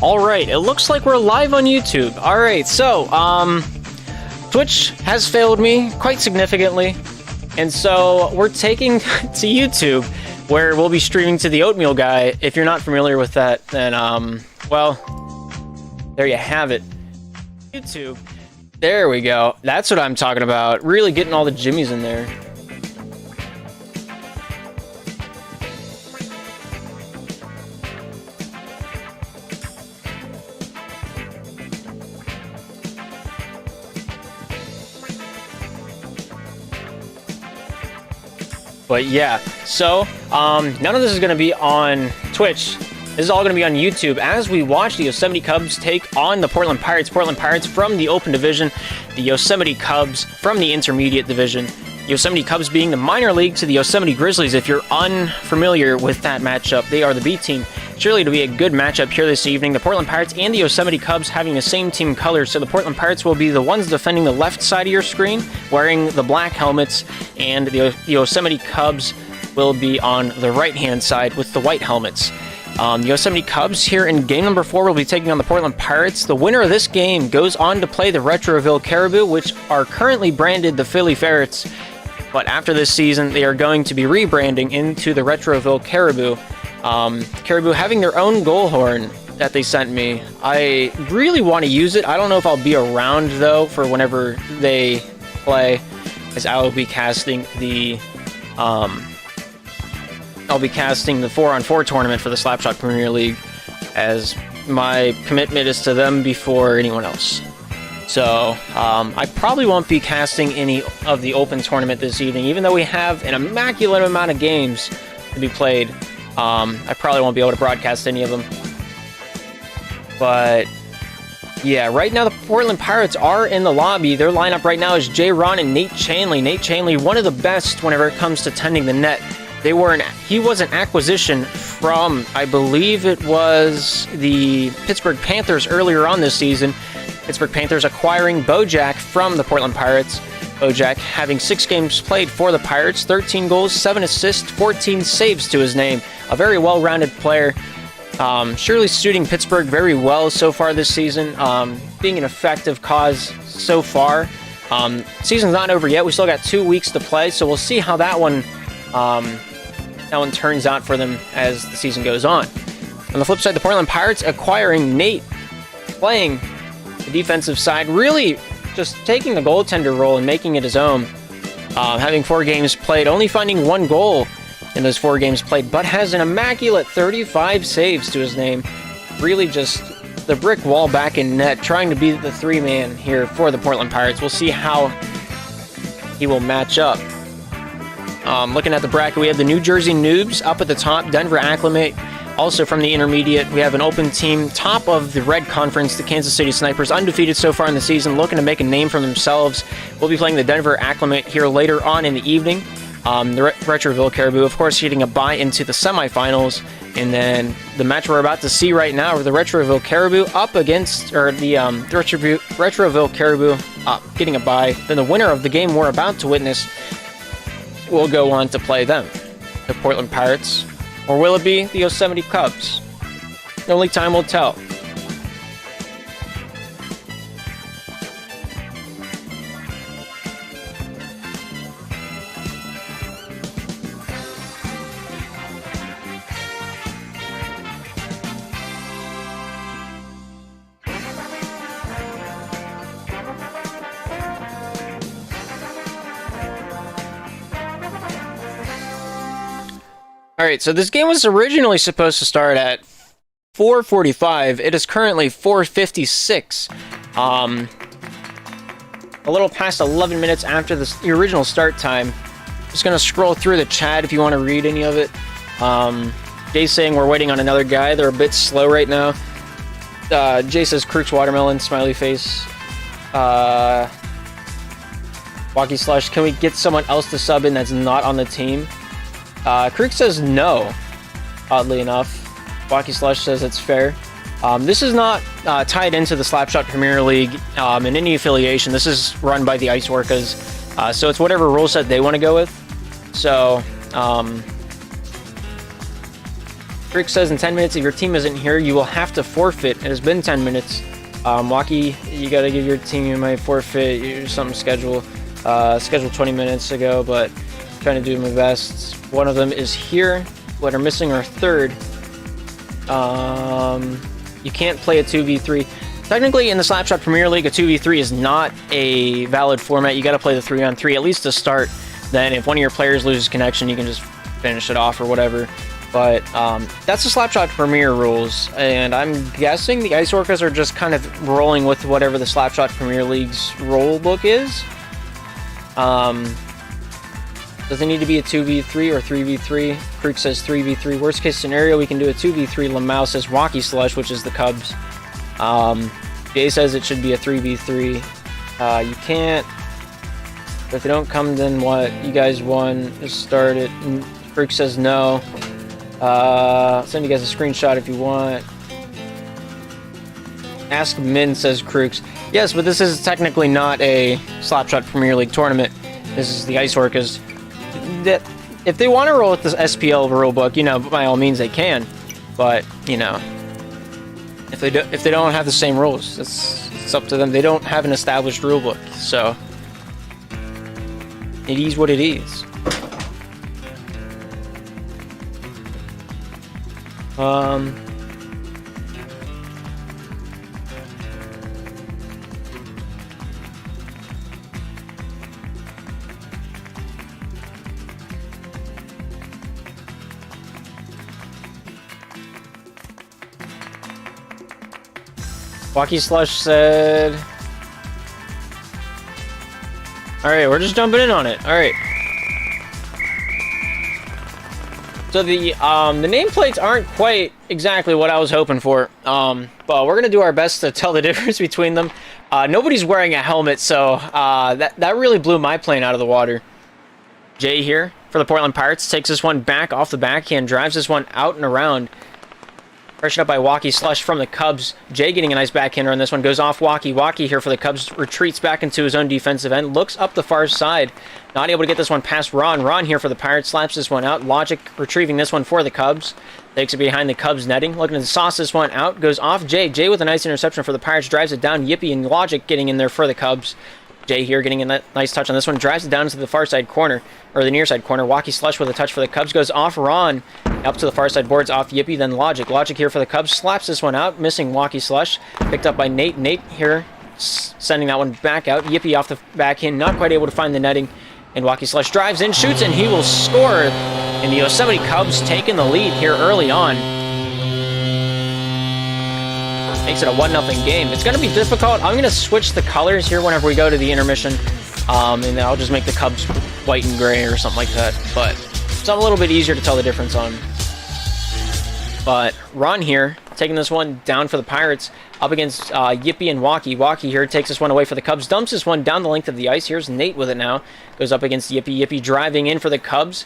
Alright, it looks like we're live on YouTube. Alright, so, Twitch has failed me quite significantly, and so we're taking to YouTube, where we'll be streaming to the Oatmeal Guy. If you're not familiar with that, then, well, there you have it. YouTube. There we go. That's what I'm talking about. Really getting all the jimmies in there. But yeah, so none of this is going to be on Twitch. This is all going to be on YouTube as we watch the Yosemite Cubs take on the Portland Pirates. Portland Pirates from the Open Division, the Yosemite Cubs from the Intermediate Division. Yosemite Cubs being the minor league to the Yosemite Grizzlies. If you're unfamiliar with that matchup, they are the B team. Surely to be a good matchup here this evening. The Portland Pirates and the Yosemite Cubs having the same team colors. So the Portland Pirates will be the ones defending the left side of your screen, wearing the black helmets, and the Yosemite Cubs will be on the right-hand side with the white helmets. The Yosemite Cubs here in game number 4 will be taking on the Portland Pirates. The winner of this game goes on to play the Retroville Caribou, which are currently branded the Philly Ferrets. But after this season, they are going to be rebranding into the Retroville Caribou. Caribou having their own goal horn that they sent me. I really want to use it. I don't know if I'll be around, though, for whenever they play, as I will be casting the 4-on-4 tournament for the Slapshot Premier League, as my commitment is to them before anyone else. So, I probably won't be casting any of the Open tournament this evening, even though we have an immaculate amount of games to be played. I probably won't be able to broadcast any of them. But, yeah, right now the Portland Pirates are in the lobby. Their lineup right now is Jay Ron and Nate Chanley. Nate Chanley, one of the best whenever it comes to tending the net. He was an acquisition from, I believe it was the Pittsburgh Panthers earlier on this season. Pittsburgh Panthers acquiring Bojack from the Portland Pirates. Bojack having 6 games played for the Pirates, 13 goals, 7 assists, 14 saves to his name. A very well-rounded player. Surely suiting Pittsburgh very well so far this season. Being an effective cause so far. Season's not over yet. We still got 2 weeks to play, so we'll see how that one turns out for them as the season goes on. On the flip side, the Portland Pirates acquiring Nate, playing the defensive side, really just taking the goaltender role and making it his own. Having 4 games played, only finding 1 goal in those 4 games played, but has an immaculate 35 saves to his name. Really just the brick wall back in net, trying to be the 3-man here for the Portland Pirates. We'll see how he will match up. Looking at the bracket, we have the New Jersey Noobs up at the top, Denver Acclimate. Also from the Intermediate, we have an open team, top of the Red Conference, the Kansas City Snipers, undefeated so far in the season, looking to make a name for themselves. We'll be playing the Denver Acclimate here later on in the evening. The Retroville Caribou, of course, getting a bye into the semifinals. And then the match we're about to see right now, the Retroville Caribou up against, or the Retroville Caribou getting a bye. Then the winner of the game we're about to witness will go on to play them, the Portland Pirates. Or will it be the Yosemite Cubs? Only time will tell. Alright, so this game was originally supposed to start at 4:45. It is currently 4:56. A little past 11 minutes after the original start time. Just going to scroll through the chat if you want to read any of it. Jay's saying we're waiting on another guy. They're a bit slow right now. Jay says Crook's Watermelon, smiley face. Walkie Slush, can we get someone else to sub in that's not on the team? Creek says no, oddly enough. Walkie Slush says it's fair. This is not tied into the Slapshot Premier League in any affiliation. This is run by the Ice Orcas, so it's whatever rule set they want to go with. So, Rick says in 10 minutes, if your team isn't here, you will have to forfeit. It has been 10 minutes. Waki, you got to give your team a forfeit. You're something scheduled 20 minutes ago, but trying to do my best. One of them is here. What are missing are third. You can't play a 2v3. Technically, in the Slapshot Premier League, a 2v3 is not a valid format. You got to play the 3-on-3 at least to start. Then, if one of your players loses connection, you can just finish it off or whatever. But that's the Slapshot Premier rules, and I'm guessing the Ice Orcas are just kind of rolling with whatever the Slapshot Premier League's rule book is. Does it need to be a 2v3 or 3v3? Creek says 3v3. Worst case scenario, we can do a 2v3. Lamau says Wacky Slush, which is the Cubs. Jay says it should be a 3v3. You can't. If they don't come, then what? You guys won. Just start it. Creek says no. Send you guys a screenshot if you want. Ask Min says Crooks. Yes, but this is technically not a Slapshot Premier League tournament. This is the Ice Orcas. If they want to roll with the SPL rulebook, you know, by all means they can. But, you know, if they don't have the same rules, it's up to them. They don't have an established rulebook, so it is what it is. Wacky Slush said... Alright, we're just jumping in on it. Alright. So the nameplates aren't quite exactly what I was hoping for. But we're going to do our best to tell the difference between them. Nobody's wearing a helmet, so that really blew my plane out of the water. Jay here for the Portland Pirates takes this one back off the backhand, drives this one out and around. Pressured up by Wacky Slush from the Cubs. Jay getting a nice backhander on this one. Goes off Wacky. Wacky here for the Cubs. Retreats back into his own defensive end. Looks up the far side. Not able to get this one past Ron. Ron here for the Pirates. Slaps this one out. Logic retrieving this one for the Cubs. Takes it behind the Cubs netting. Looking to sauce this one out. Goes off Jay. Jay with a nice interception for the Pirates. Drives it down. Yippee and Logic getting in there for the Cubs. Jay here getting a nice touch on this one. Drives it down to the far side corner. Or the near side corner. Wacky Slush with a touch for the Cubs. Goes off Ron. Up to the far side boards. Off Yippee. Then Logic. Logic here for the Cubs. Slaps this one out. Missing Wacky Slush. Picked up by Nate. Nate here sending that one back out. Yippee off the backhand. Not quite able to find the netting. And Wacky Slush drives in. Shoots. And he will score. And the Yosemite Cubs taking the lead here early on. Makes it a 1-0 game. It's going to be difficult. I'm going to switch the colors here whenever we go to the intermission. And then I'll just make the Cubs white and gray or something like that. But it's a little bit easier to tell the difference on. But Ron here, taking this one down for the Pirates. Up against Yippee and Wacky. Wacky here takes this one away for the Cubs. Dumps this one down the length of the ice. Here's Nate with it now. Goes up against Yippee. Yippee driving in for the Cubs.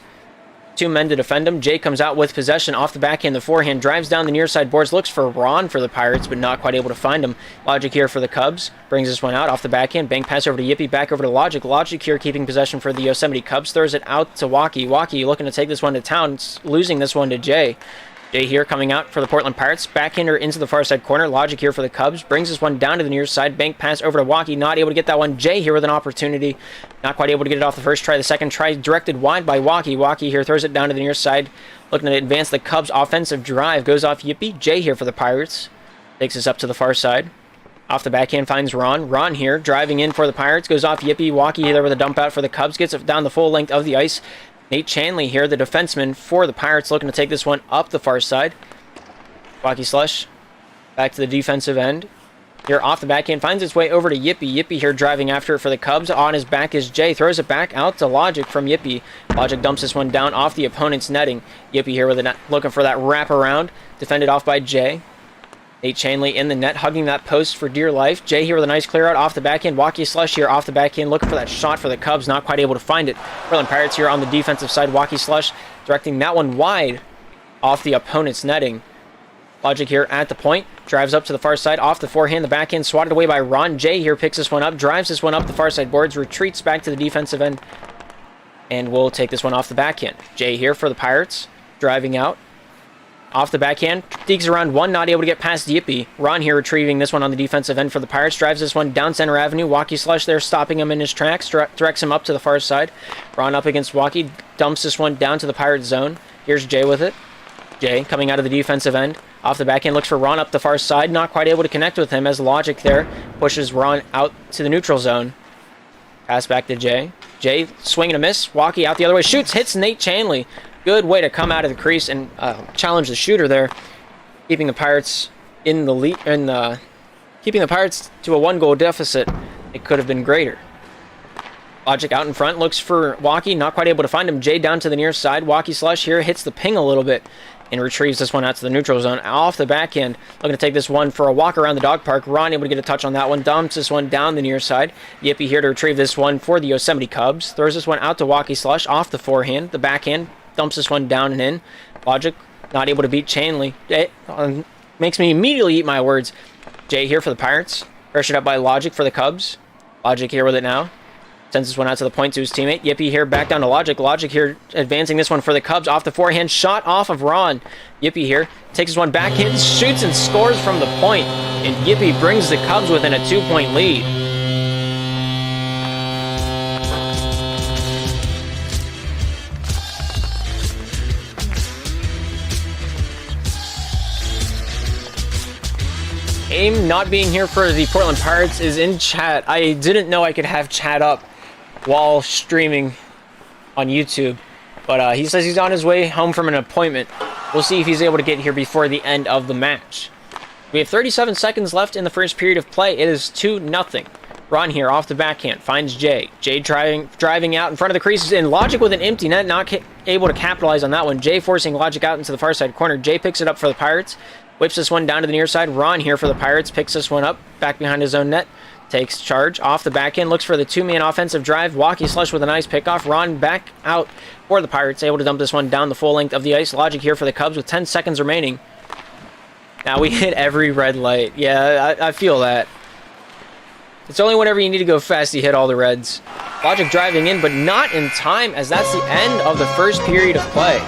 Two men to defend him. Jay comes out with possession off the backhand, the forehand, drives down the near side boards, looks for Ron for the Pirates, but not quite able to find him. Logic here for the Cubs, brings this one out off the backhand, bank pass over to Yippee, back over to Logic. Logic here keeping possession for the Yosemite Cubs, throws it out to Wacky. Wacky looking to take this one to town, losing this one to Jay. Jay here coming out for the Portland Pirates. Backhander into the far side corner. Logic here for the Cubs. Brings this one down to the near side. Bank pass over to Wacky. Not able to get that one. Jay here with an opportunity. Not quite able to get it off the first try. The second try directed wide by Wacky. Wacky here throws it down to the near side. Looking to advance the Cubs' offensive drive. Goes off Yippee. Jay here for the Pirates. Takes us up to the far side. Off the backhand finds Ron. Ron here driving in for the Pirates. Goes off Yippee. Wacky there with a dump out for the Cubs. Gets it down the full length of the ice. Nate Chanley here, the defenseman for the Pirates, looking to take this one up the far side. Wacky Slush back to the defensive end. Here off the backhand, finds its way over to Yippee. Yippee here driving after it for the Cubs. On his back is Jay. Throws it back out to Logic from Yippee. Logic dumps this one down off the opponent's netting. Yippee here with a net, looking for that wraparound. Defended off by Jay. Nate Chanley in the net, hugging that post for dear life. Jay here with a nice clear out off the backhand. Wacky Slush here off the backhand, looking for that shot for the Cubs. Not quite able to find it. Portland Pirates here on the defensive side. Wacky Slush directing that one wide off the opponent's netting. Logic here at the point, drives up to the far side, off the forehand, the backhand, swatted away by Ron. Jay here picks this one up, drives this one up the far side boards, retreats back to the defensive end, and will take this one off the backhand. Jay here for the Pirates, driving out. off the backhand, digs around one, not able to get past Yippee. Ron here retrieving this one on the defensive end for the Pirates, drives this one down center avenue. Walkie Slush there, stopping him in his tracks, directs him up to the far side. Ron up against Walkie, dumps this one down to the Pirates zone. Here's Jay with it. Jay coming out of the defensive end, off the backhand, looks for Ron up the far side, not quite able to connect with him as Logic there pushes Ron out to the neutral zone. Pass back to Jay. Jay swing and a miss. Walkie out the other way, shoots, hits Nate Chanley. Good way to come out of the crease and challenge the shooter there, keeping the Pirates in the lead and keeping the Pirates to a 1-goal deficit. It could have been greater. Logic out in front, looks for Walkie, not quite able to find him. Jay down to the near side. Walkie Slush here hits the ping a little bit and retrieves this one out to the neutral zone. Off the backhand, looking to take this one for a walk around the dog park. Ron able to get a touch on that one, dumps this one down the near side. Yippee here to retrieve this one for the Yosemite Cubs. Throws this one out to Walkie Slush off the forehand. The backhand dumps this one down and in. Logic not able to beat Chanley. Makes me immediately eat my words. Jay here for the Pirates. Pressured up by Logic for the Cubs. Logic here with it now. Sends this one out to the point to his teammate. Yippee here back down to Logic. Logic here advancing this one for the Cubs off the forehand. Shot off of Ron. Yippee here takes this one back, hits, shoots, and scores from the point. And Yippee brings the Cubs within a 2-point lead. AIM not being here for the Portland Pirates is in chat. I didn't know I could have chat up while streaming on YouTube, but he says he's on his way home from an appointment. We'll see if he's able to get here before the end of the match. We have 37 seconds left in the first period of play. It is 2-0. Ron here off the backhand finds Jay. Jay driving out in front of the creases, and Logic with an empty net, not able to capitalize on that one. Jay forcing Logic out into the far side corner. Jay picks it up for the Pirates, whips this one down to the near side. Ron here for the Pirates picks this one up back behind his own net. Takes charge off the back end, looks for the 2-man offensive drive. Walkie Slush with a nice pickoff. Ron back out for the Pirates, able to dump this one down the full length of the ice. Logic here for the Cubs with 10 seconds remaining. Now we hit every red light. Yeah, I feel that. It's only whenever you need to go fast you hit all the reds. Logic driving in, but not in time, as that's the end of the first period of play.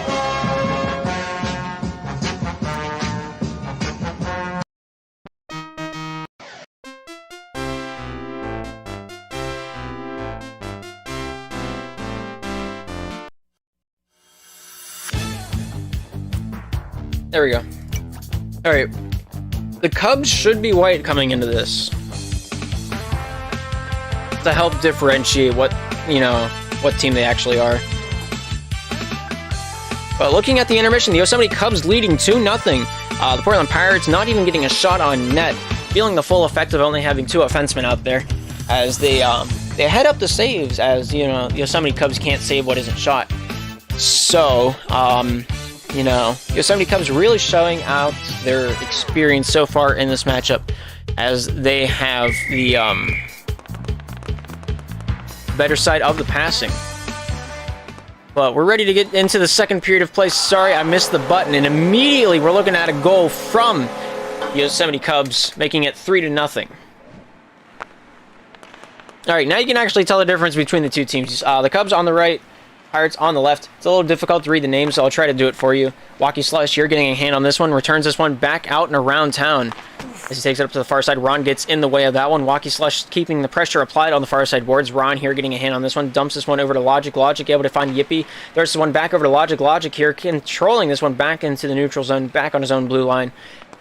There we go. All right. The Cubs should be white coming into this to help differentiate what team they actually are. But looking at the intermission, the Yosemite Cubs leading 2-0. The Portland Pirates not even getting a shot on net, feeling the full effect of only having 2 offensemen out there as they head up the saves, as the Yosemite Cubs can't save what isn't shot. So, Yosemite Cubs really showing out their experience so far in this matchup, as they have the better side of the passing. But we're ready to get into the second period of play. Sorry, I missed the button, and immediately we're looking at a goal from the Yosemite Cubs, making it 3-0. All right, now you can actually tell the difference between the two teams. The Cubs on the right, Pirates on the left. It's a little difficult to read the names, so I'll try to do it for you. Walkie Slush here getting a hand on this one, returns this one back out and around town. As he takes it up to the far side, Ron gets in the way of that one. Walkie Slush keeping the pressure applied on the far side boards. Ron here getting a hand on this one, dumps this one over to Logic. Logic able to find Yippee. There's this one back over to Logic. Logic here controlling this one back into the neutral zone, back on his own blue line,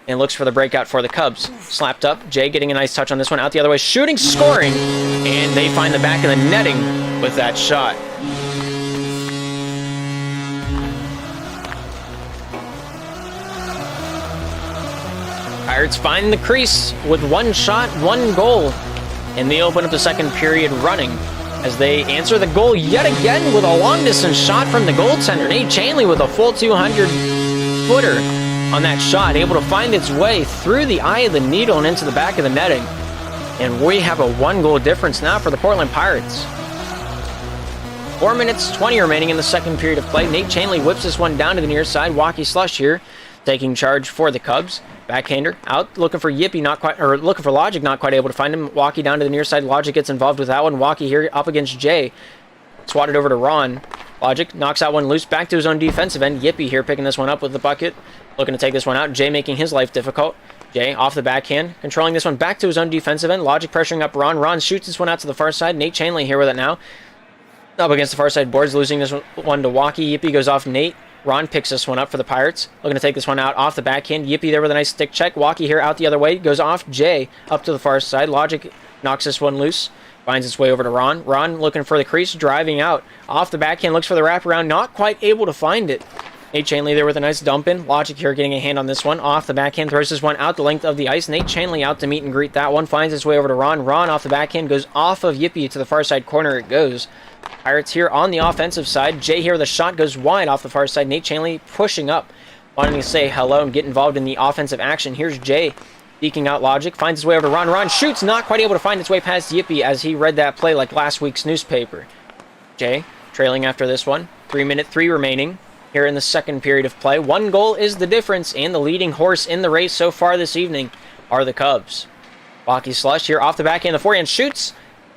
and looks for the breakout for the Cubs. Slapped up. Jay getting a nice touch on this one, out the other way, shooting, scoring, and they find the back of the netting with that shot. Pirates find the crease with 1 shot, 1 goal, and they open up the second period running as they answer the goal yet again with a long-distance shot from the goaltender. Nate Chanley with a full 200-footer on that shot, able to find its way through the eye of the needle and into the back of the netting. And we have a 1-goal difference now for the Portland Pirates. 4 minutes, 20 remaining in the second period of play. Nate Chanley whips this one down to the near side. Walkie Slush here taking charge for the Cubs. Backhander out, looking for Yippee, looking for Logic, not quite able to find him. Walkie down to the near side. Logic gets involved with that one. Walkie here up against Jay. Swatted over to Ron. Logic knocks out one loose back to his own defensive end. Yippee here picking this one up with the bucket. Looking to take this one out. Jay making his life difficult. Jay off the backhand. Controlling this one back to his own defensive end. Logic pressuring up Ron. Ron shoots this one out to the far side. Nate Chainley here with it now. Up against the far side boards. Losing this one to Walkie. Yippee goes off Nate. Ron picks this one up for the Pirates. Looking to take this one out off the backhand. Yippee there with a nice stick check. Walkie here out the other way. Goes off Jay up to the far side. Logic knocks this one loose. Finds its way over to Ron. Ron looking for the crease, driving out. Off the backhand, looks for the wraparound, not quite able to find it. Nate Chainley there with a nice dump in. Logic here getting a hand on this one. Off the backhand, throws this one out the length of the ice. Nate Chainley out to meet and greet that one. Finds its way over to Ron. Ron off the backhand, goes off of Yippee to the far side corner it goes. Pirates here on the offensive side. Jay here with a shot goes wide off the far side. Nate Chainley pushing up, wanting to say hello and get involved in the offensive action. Here's Jay. Eking out Logic, finds his way over to Ron. Ron shoots, not quite able to find its way past Yippee as he read that play like last week's newspaper. Jay trailing after this one. 3:03 remaining here in the second period of play. 1 goal is the difference, and the leading horse in the race so far this evening are the Cubs. Walkie Slush here off the backhand, the forehand shoots.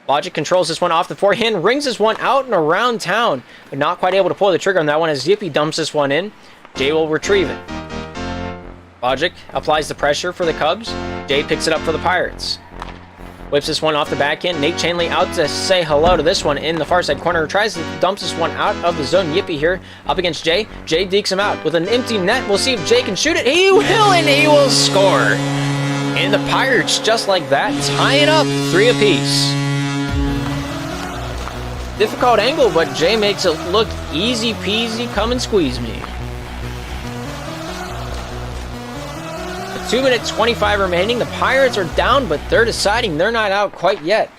Logic controls this one off the forehand, rings this one out and around town, but not quite able to pull the trigger on that one as Yippee dumps this one in. Jay will retrieve it. Logic applies the pressure for the Cubs. Jay picks it up for the Pirates. Whips this one off the backhand. Nate Chainley out to say hello to this one in the far side corner. Tries to dump this one out of the zone. Yippee here up against Jay. Jay dekes him out with an empty net. We'll see if Jay can shoot it. He will, and he will score. And the Pirates, just like that, tie it up 3 apiece. Difficult angle, but Jay makes it look easy peasy. Come and squeeze me. 2:25 remaining. The Pirates are down, but they're deciding they're not out quite yet,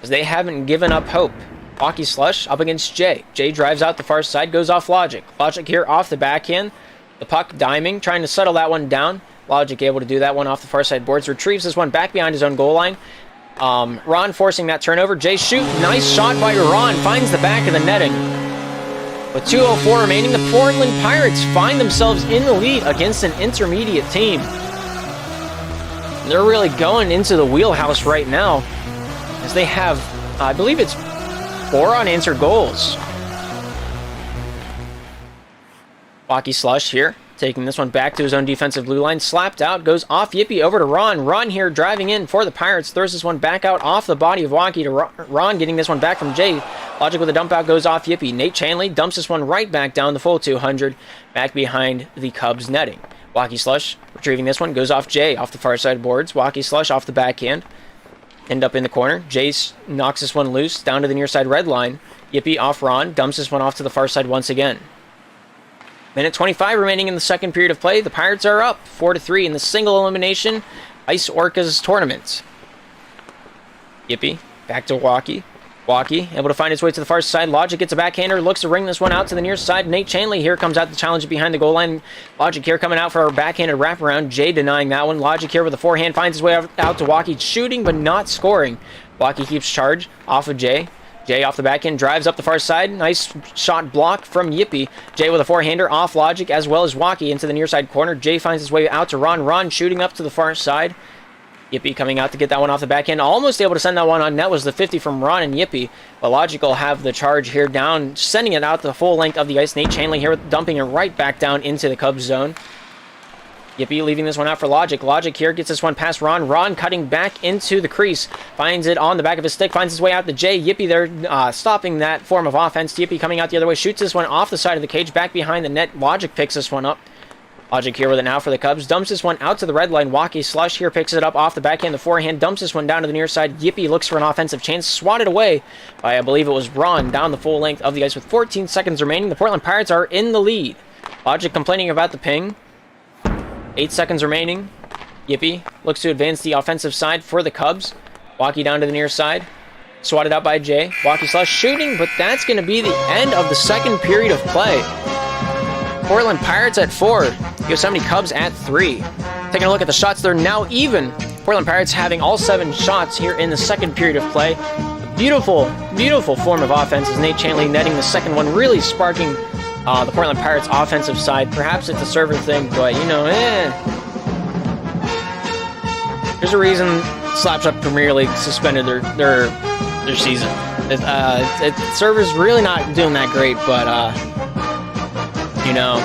as they haven't given up hope. Walkie Slush up against Jay. Jay drives out the far side, goes off Logic. Logic here off the backhand. The puck diming, trying to settle that one down. Logic able to do that one off the far side boards. Retrieves this one back behind his own goal line. Ron forcing that turnover. Jay shoot. Nice shot by Ron. Finds the back of the netting. With 2:04 remaining, the Portland Pirates find themselves in the lead against an intermediate team. They're really going into the wheelhouse right now, as they have, I believe it's 4 unanswered goals. Walkie Slush here, taking this one back to his own defensive blue line. Slapped out, goes off Yippee over to Ron. Ron here driving in for the Pirates. Throws this one back out off the body of Walkie to Ron, getting this one back from Jay. Logic with a dump out, goes off Yippee. Nate Chainley dumps this one right back down the full 200, back behind the Cubs netting. Walkie Slush retrieving this one, goes off Jay off the far side boards. Walkie Slush off the backhand. End up in the corner. Jay knocks this one loose down to the near side red line. Yippee off Ron, dumps this one off to the far side once again. 1:25 remaining in the second period of play. The Pirates are up 4-3 in the single elimination Ice Orcas tournament. Yippee back to Walkie. Walkie able to find his way to the far side. Logic gets a backhander, looks to ring this one out to the near side. Nate Chainley here comes out to challenge behind the goal line. Logic here coming out for a backhanded wraparound. Jay denying that one. Logic here with a forehand finds his way out to Walkie, shooting but not scoring. Walkie keeps charge off of Jay. Jay off the backhand, drives up the far side. Nice shot block from Yippee. Jay with a forehander off Logic as well as Walkie into the near side corner. Jay finds his way out to Ron. Ron shooting up to the far side. Yippee coming out to get that one off the backhand. Almost able to send that one on net was the 50 from Ron and Yippee. But Logic will have the charge here down, sending it out the full length of the ice. Nate Chainley here dumping it right back down into the Cubs zone. Yippee leaving this one out for Logic. Logic here gets this one past Ron. Ron cutting back into the crease. Finds it on the back of his stick. Finds his way out to Jay. Yippee there stopping that form of offense. Yippee coming out the other way. Shoots this one off the side of the cage. Back behind the net. Logic picks this one up. Logic here with it now for the Cubs. Dumps this one out to the red line. Walkie Slush here picks it up off the backhand. The forehand dumps this one down to the near side. Yippee looks for an offensive chance. Swatted away by, I believe it was Ron, down the full length of the ice with 14 seconds remaining. The Portland Pirates are in the lead. Logic complaining about the ping. 8 seconds remaining. Yippee looks to advance the offensive side for the Cubs. Walkie down to the near side. Swatted out by Jay. Walkie Slush shooting, but that's going to be the end of the second period of play. Portland Pirates at 4. Yosemite Cubs at 3. Taking a look at the shots, they're now even. Portland Pirates having all 7 shots here in the second period of play. A beautiful, beautiful form of offense as Nate Chainley netting the second one, really sparking the Portland Pirates offensive side. Perhaps it's a server thing, but you know, There's a reason Slapshot Premier League suspended their their season. Server's really not doing that great, but you know,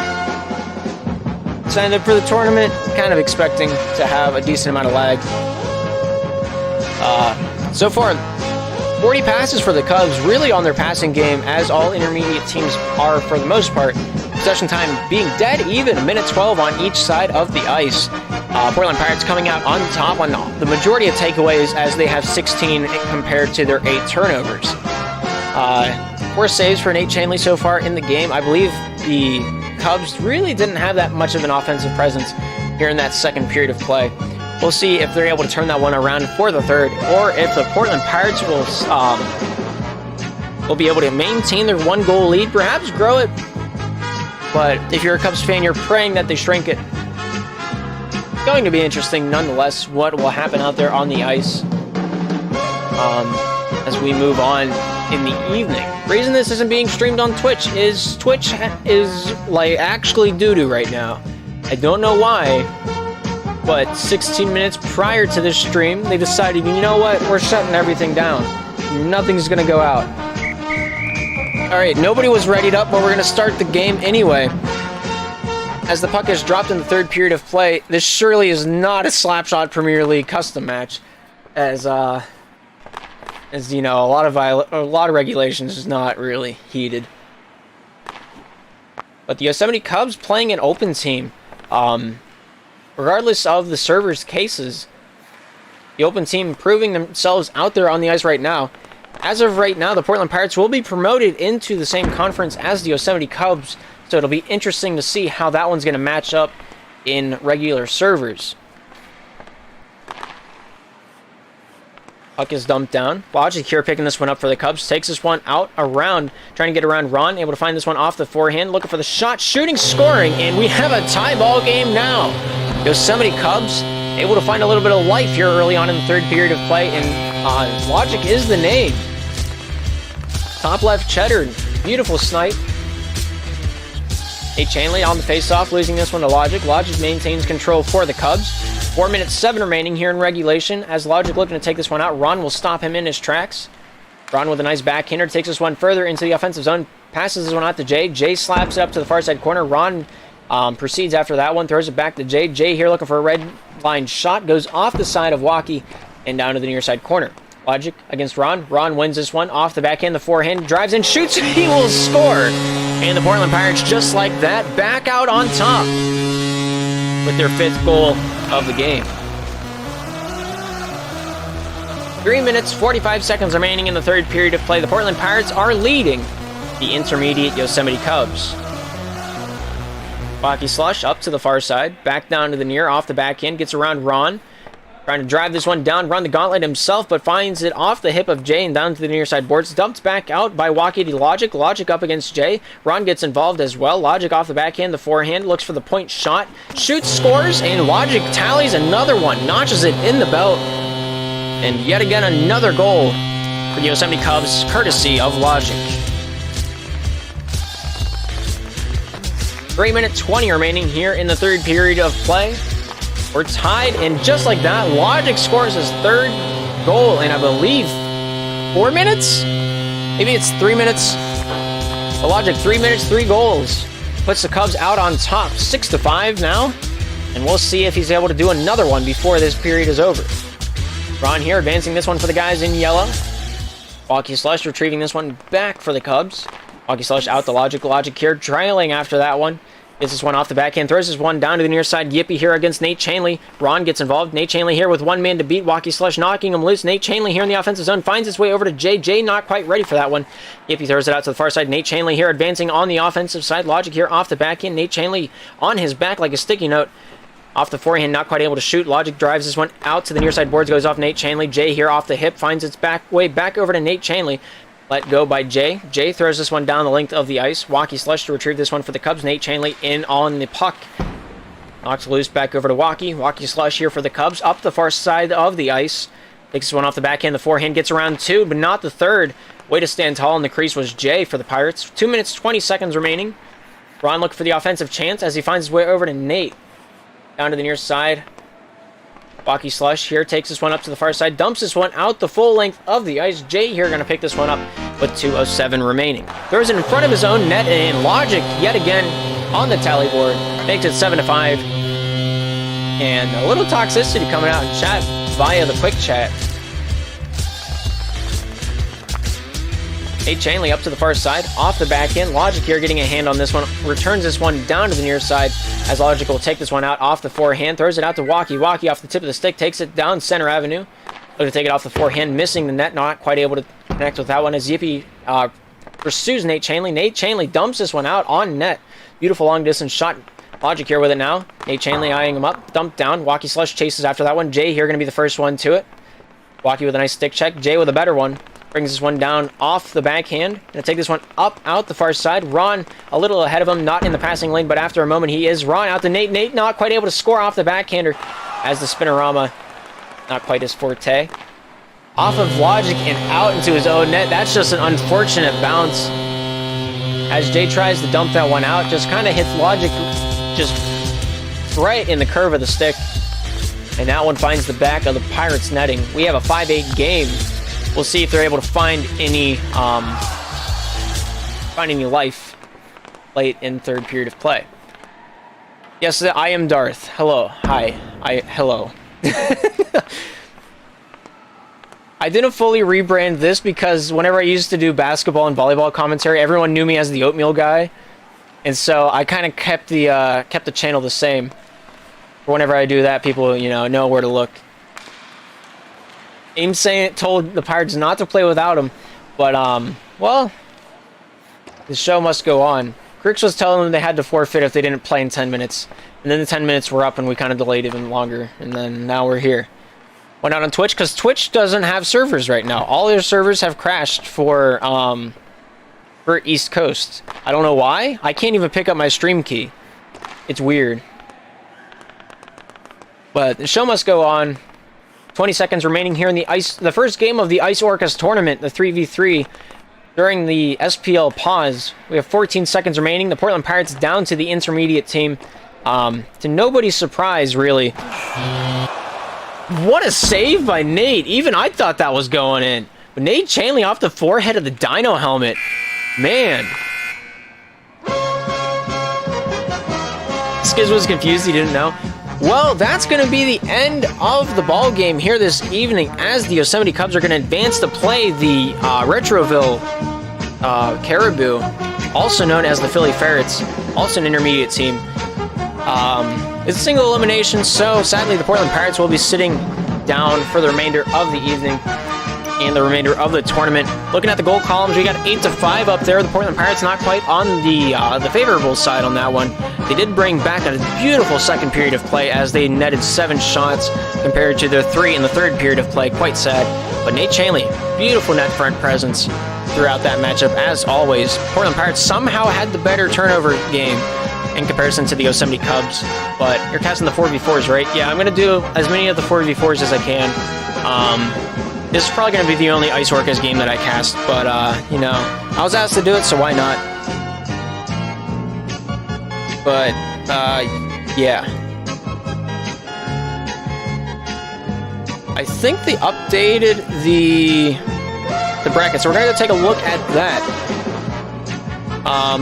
signed up for the tournament, kind of expecting to have a decent amount of lag. So far, 40 passes for the Cubs, really on their passing game, as all intermediate teams are for the most part. Possession time being dead even, a minute 12 on each side of the ice. Portland Pirates coming out on top on the majority of takeaways, as they have 16 compared to their 8 turnovers. 4 saves for Nate Chanley so far in the game. I believe the Cubs really didn't have that much of an offensive presence here in that second period of play. We'll see if they're able to turn that one around for the third, or if the Portland Pirates will be able to maintain their 1-goal lead, perhaps grow it. But if you're a Cubs fan, you're praying that they shrink it. Going to be interesting nonetheless what will happen out there on the ice as we move on in the evening. The reason this isn't being streamed on Twitch is like actually doo-doo right now. I don't know why, but 16 minutes prior to this stream, they decided, you know what, we're shutting everything down. Nothing's gonna go out. Alright, nobody was readied up, but we're gonna start the game anyway. As the puck is dropped in the third period of play, this surely is not a Slapshot Premier League custom match, as you know, a lot of regulations is not really heeded. But the Yosemite Cubs playing an open team, regardless of the server's cases, the open team proving themselves out there on the ice right now. As of right now, the Portland Pirates will be promoted into the same conference as the Yosemite Cubs, so it'll be interesting to see how that one's going to match up in regular servers. Puck is dumped down. Logic here picking this one up for the Cubs. Takes this one out around, trying to get around Ron. Able to find this one off the forehand. Looking for the shot, shooting, scoring, and we have a tie ball game now. Yosemite Cubs able to find a little bit of life here early on in the third period of play, and Logic is the name. Top left cheddar. Beautiful snipe. Nate Chanley on the faceoff, losing this one to Logic. Logic maintains control for the Cubs. 4 minutes 7 remaining here in regulation. As Logic looking to take this one out, Ron will stop him in his tracks. Ron with a nice backhander takes this one further into the offensive zone. Passes this one out to Jay. Jay slaps it up to the far side corner. Ron proceeds after that one, throws it back to Jay. Jay here looking for a red line shot. Goes off the side of Waukee and down to the near side corner. Logic against Ron. Ron wins this one off the backhand. The forehand drives in, shoots, and he will score. And the Portland Pirates, just like that, back out on top with their 5th goal of the game. 3 minutes, 45 seconds remaining in the third period of play. The Portland Pirates are leading the intermediate Yosemite Cubs. Waukee Slush up to the far side, back down to the near, off the backhand, gets around Ron. Trying to drive this one down, run the gauntlet himself, but finds it off the hip of Jay and down to the near side boards. Dumped back out by Waukee to Logic. Logic up against Jay. Ron gets involved as well. Logic off the backhand, the forehand, looks for the point shot. Shoots, scores, and Logic tallies another one. Notches it in the belt. And yet again, another goal for the Yosemite Cubs, courtesy of Logic. 3 minutes 20 remaining here in the third period of play. We're tied, and just like that, Logic scores his 3rd goal in, I believe, 4 minutes? Maybe it's 3 minutes. But Logic, 3 minutes, 3 goals. Puts the Cubs out on top, 6-5 now. And we'll see if he's able to do another one before this period is over. Ron here advancing this one for the guys in yellow. Waukee Slush retrieving this one back for the Cubs. Waukee Slush out to Logic. Logic here trailing after that one. Gets this one off the backhand, throws this one down to the near side. Yippee here against Nate Chanley. Ron gets involved. Nate Chanley here with one man to beat. Waukee Slush knocking him loose. Nate Chanley here in the offensive zone finds his way over to Jay. Jay not quite ready for that one. Yippee throws it out to the far side. Nate Chanley here advancing on the offensive side. Logic here off the backhand. Nate Chanley on his back like a sticky note. Off the forehand, not quite able to shoot. Logic drives this one out to the near side boards, goes off Nate Chanley. Jay here off the hip, finds its way back over to Nate Chanley. Let go by Jay. Jay throws this one down the length of the ice. Waukee Slush to retrieve this one for the Cubs. Nate Chanley in on the puck. Knocks loose back over to Waukee. Waukee Slush here for the Cubs. Up the far side of the ice. Takes this one off the backhand. The forehand gets around 2, but not the 3rd. Way to stand tall in the crease was Jay for the Pirates. 2 minutes, 20 seconds remaining. Ron looking for the offensive chance as he finds his way over to Nate. Down to the near side. Walkie Slush here takes this one up to the far side, dumps this one out the full length of the ice. Jay here going to pick this one up with 2:07 remaining. Throws it in front of his own net, and Logic yet again on the tally board. Makes it 7-5. And a little toxicity coming out in chat via the quick chat. Nate Chainley up to the far side, off the back end. Logic here getting a hand on this one, returns this one down to the near side as Logic will take this one out off the forehand, throws it out to Walkie. Walkie off the tip of the stick, takes it down center avenue. Looking to take it off the forehand, missing the net, not quite able to connect with that one as Yippee pursues Nate Chainley. Nate Chainley dumps this one out on net. Beautiful long distance shot. Logic here with it now. Nate Chainley eyeing him up, dumped down. Walkie Slush chases after that one. Jay here going to be the first one to it. Walkie with a nice stick check. Jay with a better one. Brings this one down off the backhand. Gonna take this one up out the far side. Ron a little ahead of him, not in the passing lane, but after a moment he is. Ron out to Nate. Nate not quite able to score off the backhander as the spinorama not quite his forte. Off of Logic and out into his own net. That's just an unfortunate bounce. As Jay tries to dump that one out, just kind of hits Logic just right in the curve of the stick. And that one finds the back of the Pirates netting. We have a 5-8 game. We'll see if they're able to find any life late in third period of play. Yes, I am Darth. Hello. Hi. Hello. I didn't fully rebrand this because whenever I used to do basketball and volleyball commentary, everyone knew me as the oatmeal guy. And so I kind of kept the channel the same. Whenever I do that, people, know where to look. Aim told the Pirates not to play without him, but, well, the show must go on. Grix was telling them they had to forfeit if they didn't play in 10 minutes. And then the 10 minutes were up and we kind of delayed even longer. And then now we're here. Went out on Twitch because Twitch doesn't have servers right now. All their servers have crashed for East Coast. I don't know why. I can't even pick up my stream key. It's weird. But the show must go on. 20 seconds remaining here in the first game of the Ice Orcas tournament, the 3v3. During the SPL pause, we have 14 seconds remaining. The Portland Pirates down to the intermediate team. To nobody's surprise, really. What a save by Nate. Even I thought that was going in. But Nate Chainley off the forehead of the Dino helmet. Man. Skiz was confused. He didn't know. Well, that's going to be the end of the ball game here this evening as the Yosemite Cubs are going to advance to play the Retroville Caribou, also known as the Philly Ferrets, also an intermediate team. It's a single elimination, so sadly the Portland Pirates will be sitting down for the remainder of the evening and the remainder of the tournament. Looking at the goal columns, we got 8-5 up there. The Portland Pirates not quite on the favorable side on that one. They did bring back a beautiful second period of play as they netted 7 shots compared to their 3 in the third period of play. Quite sad. But Nate Chainley, beautiful net front presence throughout that matchup as always. Portland Pirates somehow had the better turnover game in comparison to the Yosemite Cubs. But you're casting the 4v4s, right? Yeah, I'm going to do as many of the 4v4s as I can. This is probably going to be the only Ice Orcas game that I cast, but, I was asked to do it, so why not? But, yeah. I think they updated the bracket, so we're going to take a look at that.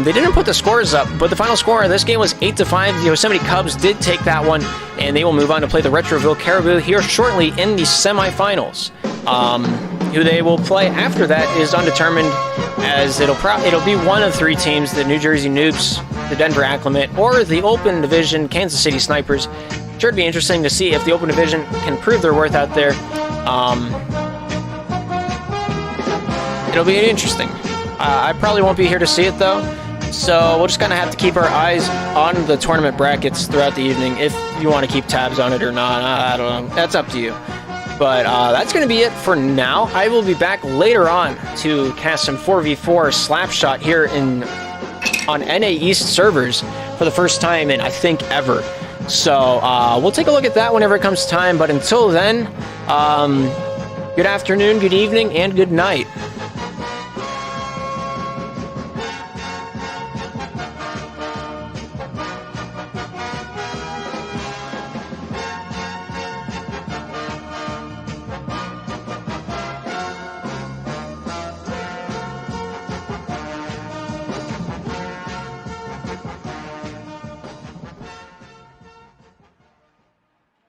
They didn't put the scores up, but the final score of this game was 8-5. The Yosemite Cubs did take that one, and they will move on to play the Retroville Caribou here shortly in the semifinals. Who they will play after that is undetermined, as it'll be one of 3 teams: the New Jersey Nukes, the Denver Acclimate, or the Open Division Kansas City Snipers. Sure to be interesting to see if the Open Division can prove their worth out there. It'll be interesting. I probably won't be here to see it though, so we'll just kind of have to keep our eyes on the tournament brackets throughout the evening if you want to keep tabs on it or not. I don't know. That's up to you. But that's going to be it for now. I will be back later on to cast some 4v4 Slapshot here on NA East servers for the first time in, I think, ever. So we'll take a look at that whenever it comes time. But until then, good afternoon, good evening, and good night.